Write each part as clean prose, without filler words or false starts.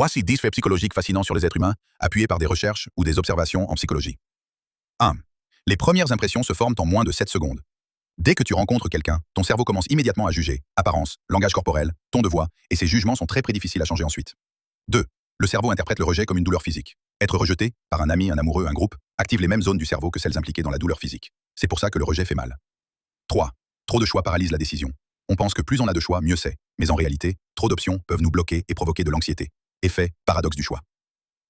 Voici 10 faits psychologiques fascinants sur les êtres humains, appuyés par des recherches ou des observations en psychologie. 1. Les premières impressions se forment en moins de 7 secondes. Dès que tu rencontres quelqu'un, ton cerveau commence immédiatement à juger, apparence, langage corporel, ton de voix, et ces jugements sont très difficiles à changer ensuite. 2. Le cerveau interprète le rejet comme une douleur physique. Être rejeté, par un ami, un amoureux, un groupe, active les mêmes zones du cerveau que celles impliquées dans la douleur physique. C'est pour ça que le rejet fait mal. 3. Trop de choix paralyse la décision. On pense que plus on a de choix, mieux c'est. Mais en réalité, trop d'options peuvent nous bloquer et provoquer de l'anxiété. Effet, paradoxe du choix.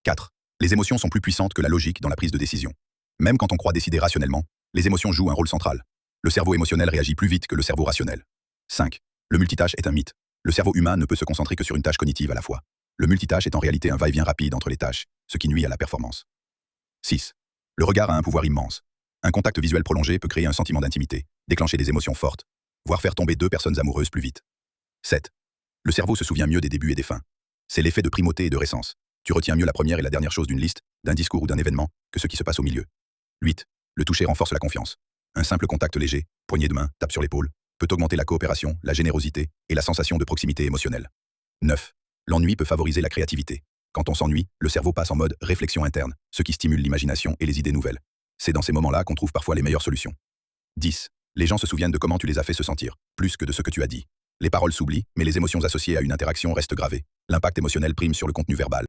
4. Les émotions sont plus puissantes que la logique dans la prise de décision. Même quand on croit décider rationnellement, les émotions jouent un rôle central. Le cerveau émotionnel réagit plus vite que le cerveau rationnel. 5. Le multitâche est un mythe. Le cerveau humain ne peut se concentrer que sur une tâche cognitive à la fois. Le multitâche est en réalité un va-et-vient rapide entre les tâches, ce qui nuit à la performance. 6. Le regard a un pouvoir immense. Un contact visuel prolongé peut créer un sentiment d'intimité, déclencher des émotions fortes, voire faire tomber deux personnes amoureuses plus vite. 7. Le cerveau se souvient mieux des débuts et des fins. C'est l'effet de primauté et de récence. Tu retiens mieux la première et la dernière chose d'une liste, d'un discours ou d'un événement, que ce qui se passe au milieu. 8. Le toucher renforce la confiance. Un simple contact léger, poignée de main, tape sur l'épaule, peut augmenter la coopération, la générosité et la sensation de proximité émotionnelle. 9. L'ennui peut favoriser la créativité. Quand on s'ennuie, le cerveau passe en mode réflexion interne, ce qui stimule l'imagination et les idées nouvelles. C'est dans ces moments-là qu'on trouve parfois les meilleures solutions. 10. Les gens se souviennent de comment tu les as fait se sentir, plus que de ce que tu as dit. Les paroles s'oublient, mais les émotions associées à une interaction restent gravées. L'impact émotionnel prime sur le contenu verbal.